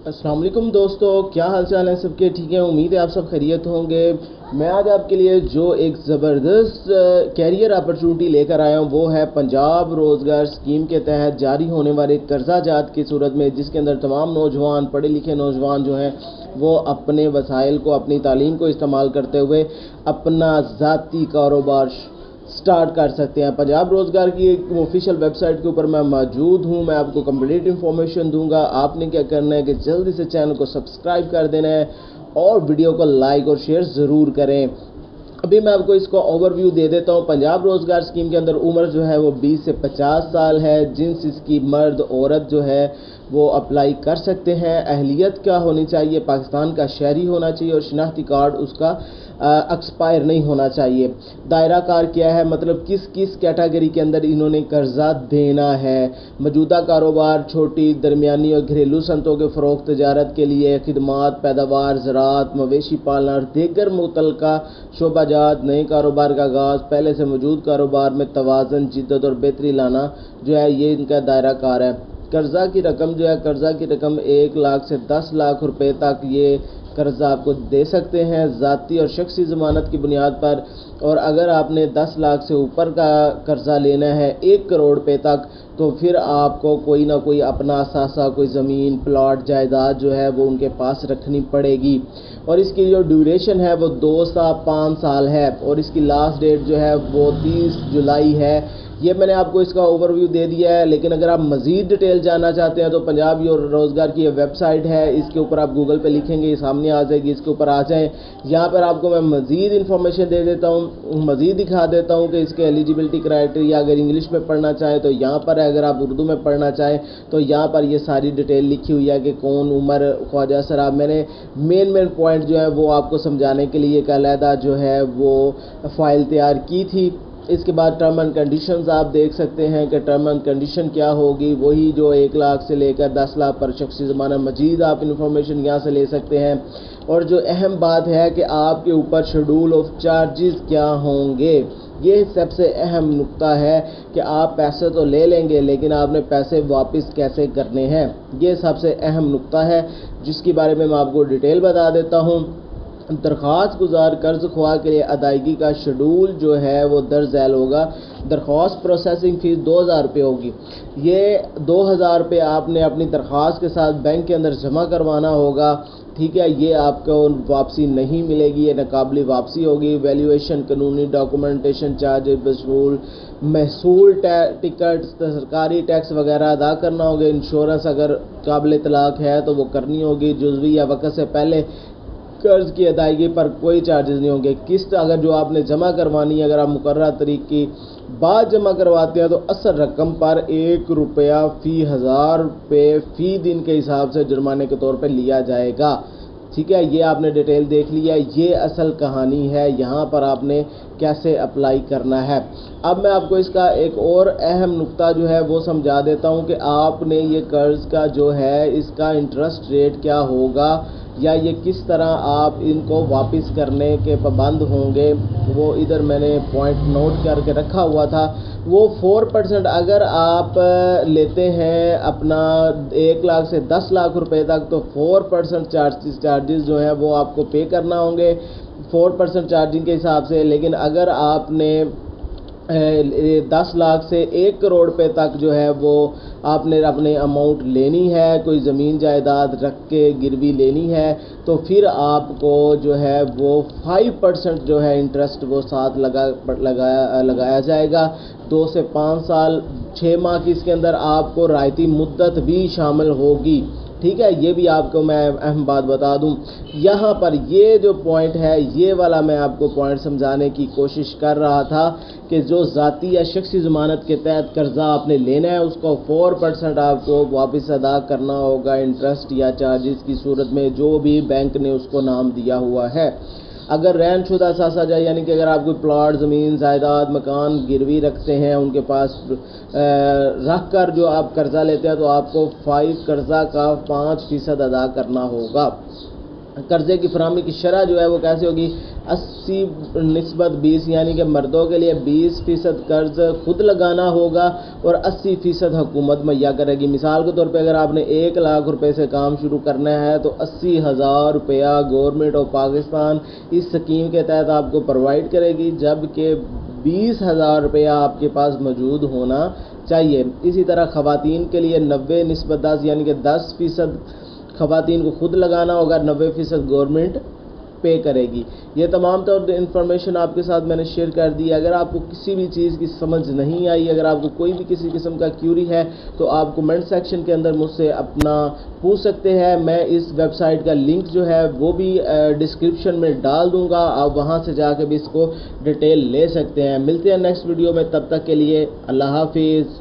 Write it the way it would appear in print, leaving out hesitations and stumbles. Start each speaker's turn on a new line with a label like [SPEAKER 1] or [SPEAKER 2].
[SPEAKER 1] السلام علیکم دوستو، کیا حال چال ہیں سب کے؟ ٹھیک ہے، امید ہے آپ سب خیریت ہوں گے۔ میں آج آپ کے لیے جو ایک زبردست کیریئر اپرچونٹی لے کر آیا ہوں وہ ہے پنجاب روزگار اسکیم کے تحت جاری ہونے والے قرضہ جات کی صورت میں، جس کے اندر تمام نوجوان، پڑھے لکھے نوجوان جو ہیں وہ اپنے وسائل کو، اپنی تعلیم کو استعمال کرتے ہوئے اپنا ذاتی کاروبار سٹارٹ کر سکتے ہیں۔ پنجاب روزگار کی ایک آفیشیل ویب سائٹ کے اوپر میں موجود ہوں۔ میں آپ کو کمپلیٹ انفارمیشن دوں گا۔ آپ نے کیا کرنا ہے کہ جلدی سے چینل کو سبسکرائب کر دینا ہے اور ویڈیو کو لائک اور شیئر ضرور کریں۔ ابھی میں آپ کو اس کو اوور ویو دے دیتا ہوں۔ پنجاب روزگار اسکیم کے اندر عمر جو ہے وہ 20 سے 50 سال ہے۔ جنس اس کی مرد عورت جو ہے وہ اپلائی کر سکتے ہیں۔ اہلیت کیا ہونی چاہیے؟ پاکستان کا شہری ہونا چاہیے اور شناختی کارڈ اس کا ایکسپائر نہیں ہونا چاہیے۔ دائرہ کار کیا ہے؟ مطلب کس کیٹیگری کے اندر انہوں نے قرضہ دینا ہے۔ موجودہ کاروبار چھوٹی، درمیانی اور گھریلو صنعتوں کے فروغ، تجارت کے لیے خدمات، پیداوار، زراعت، مویشی پالنا اور دیگر متعلقہ شعبہ جات، نئے کاروبار کا آغاز، پہلے سے موجود کاروبار میں توازن، جدت اور بہتری لانا جو ہے یہ ان کا دائرہ کار ہے۔ قرضہ کی رقم جو ہے، قرضہ کی رقم 1 لاکھ سے 10 لاکھ روپے تک یہ قرضہ آپ کو دے سکتے ہیں ذاتی اور شخصی ضمانت کی بنیاد پر۔ اور اگر آپ نے 10 لاکھ سے اوپر کا قرضہ لینا ہے 1 کروڑ روپے تک، تو پھر آپ کو کوئی نہ کوئی اپنا اثاثہ، کوئی زمین، پلاٹ، جائیداد جو ہے وہ ان کے پاس رکھنی پڑے گی۔ اور اس کی جو ڈیوریشن ہے وہ 2 سے 5 سال ہے اور اس کی لاسٹ ڈیٹ جو ہے وہ 30 جولائی ہے۔ یہ میں نے آپ کو اس کا اوور ویو دے دیا ہے، لیکن اگر آپ مزید ڈیٹیل جاننا چاہتے ہیں تو پنجاب روزگار کی یہ ویب سائٹ ہے، اس کے اوپر آپ گوگل پہ لکھیں گے، یہ سامنے آ جائے گی، اس کے اوپر آ جائیں۔ یہاں پر آپ کو میں مزید انفارمیشن دے دیتا ہوں، مزید دکھا دیتا ہوں کہ اس کے ایلیجیبلٹی کرائٹیریا، اگر انگلش میں پڑھنا چاہیں تو یہاں پر ہے، اگر آپ اردو میں پڑھنا چاہیں تو یہاں پر یہ ساری ڈیٹیل لکھی ہوئی ہے کہ کون، عمر، خواجہ سراب۔ میں نے مین پوائنٹ جو ہے وہ آپ کو سمجھانے کے لیے ایک علیحدہ جو ہے وہ فائل تیار کی تھی۔ اس کے بعد ٹرم اینڈ کنڈیشنز آپ دیکھ سکتے ہیں کہ ٹرم اینڈ کنڈیشن کیا ہوگی، وہی جو 1 لاکھ سے لے کر 10 لاکھ پر شخصی ضمانت۔ مزید آپ انفارمیشن یہاں سے لے سکتے ہیں۔ اور جو اہم بات ہے کہ آپ کے اوپر شیڈول آف چارجز کیا ہوں گے، یہ سب سے اہم نقطہ ہے کہ آپ پیسے تو لے لیں گے لیکن آپ نے پیسے واپس کیسے کرنے ہیں، یہ سب سے اہم نقطہ ہے جس کے بارے میں آپ کو ڈیٹیل بتا دیتا ہوں۔ درخواست گزار قرض خواہ کے لیے ادائیگی کا شیڈول جو ہے وہ درج ذیل ہوگا۔ درخواست پروسیسنگ فیس 2000 روپے ہوگی۔ یہ 2000 روپے آپ نے اپنی درخواست کے ساتھ بینک کے اندر جمع کروانا ہوگا، ٹھیک ہے۔ یہ آپ کو واپسی نہیں ملے گی، یہ ناقابل واپسی ہوگی۔ ویلیویشن، قانونی ڈاکومنٹیشن چارجز، محصول ٹکٹ، سرکاری ٹیکس وغیرہ ادا کرنا ہوگا۔ انشورنس اگر قابل اطلاق ہے تو وہ کرنی ہوگی۔ جزوی یا وقت سے پہلے قرض کی ادائیگی پر کوئی چارجز نہیں ہوں گے۔ قسط اگر جو آپ نے جمع کروانی ہے، اگر آپ مقررہ تاریخ کی بعد جمع کرواتے ہیں تو اصل رقم پر 1 روپیہ فی 1000 روپے فی دن کے حساب سے جرمانے کے طور پہ لیا جائے گا، ٹھیک ہے۔ یہ آپ نے ڈیٹیل دیکھ لیا، یہ اصل کہانی ہے، یہاں پر آپ نے کیسے اپلائی کرنا ہے۔ اب میں آپ کو اس کا ایک اور اہم نقطہ جو ہے وہ سمجھا دیتا ہوں کہ آپ نے یہ قرض کا جو ہے اس کا انٹرسٹ ریٹ کیا ہوگا یا یہ کس طرح آپ ان کو واپس کرنے کے پابند ہوں گے۔ وہ ادھر میں نے پوائنٹ نوٹ کر کے رکھا ہوا تھا۔ وہ 4% اگر آپ لیتے ہیں اپنا 1 لاکھ سے 10 لاکھ روپے تک تو 4% چارجز جو ہیں وہ آپ کو پے کرنا ہوں گے 4% چارجنگ کے حساب سے۔ لیکن اگر آپ نے 10 لاکھ سے 1 کروڑ روپے تک جو ہے وہ آپ نے اپنے اماؤنٹ لینی ہے، کوئی زمین جائیداد رکھ کے گروی لینی ہے، تو پھر آپ کو جو ہے وہ 5% جو ہے انٹرسٹ وہ ساتھ لگایا جائے گا۔ 2 سے 5 سال 6 ماہ کی اس کے اندر آپ کو رعایتی مدت بھی شامل ہوگی، ٹھیک ہے۔ یہ بھی آپ کو میں اہم بات بتا دوں، یہاں پر یہ جو پوائنٹ ہے یہ والا میں آپ کو پوائنٹ سمجھانے کی کوشش کر رہا تھا کہ جو ذاتی یا شخصی ضمانت کے تحت قرضہ آپ نے لینا ہے اس کو 4% آپ کو واپس ادا کرنا ہوگا انٹرسٹ یا چارجز کی صورت میں، جو بھی بینک نے اس کو نام دیا ہوا ہے۔ اگر رہن شدہ اثاثہ جائے، یعنی کہ اگر آپ کوئی پلاٹ، زمین، جائیداد، مکان گروی رکھتے ہیں ان کے پاس رکھ کر جو آپ قرضہ لیتے ہیں تو آپ کو قرضہ کا 5% ادا کرنا ہوگا۔ قرضے کی فراہمی کی شرح جو ہے وہ کیسے ہوگی 80/20 یعنی کہ مردوں کے لیے 20% قرض خود لگانا ہوگا اور 80% حکومت مہیا کرے گی. مثال کے طور پہ اگر آپ نے 1 لاکھ روپے سے کام شروع کرنا ہے تو 80,000 روپیہ گورنمنٹ آف پاکستان اس اسکیم کے تحت آپ کو پرووائڈ کرے گی، جبکہ 20,000 روپیہ آپ کے پاس موجود ہونا چاہیے. اسی طرح خواتین کے لیے 90/10 یعنی کہ 10% خواتین کو خود لگانا ہوگا، 90% گورنمنٹ پے کرے گی. یہ تمام طور انفارمیشن آپ کے ساتھ میں نے شیئر کر دی. اگر آپ کو کسی بھی چیز کی سمجھ نہیں آئی، اگر آپ کو کوئی بھی کسی قسم کا کیوری ہے تو آپ کمنٹ سیکشن کے اندر مجھ سے اپنا پوچھ سکتے ہیں. میں اس ویب سائٹ کا لنک جو ہے وہ بھی ڈسکرپشن میں ڈال دوں گا، آپ وہاں سے جا کے بھی اس کو ڈیٹیل لے سکتے ہیں. ملتے ہیں نیکسٹ ویڈیو میں، تب تک کے لیے اللہ حافظ.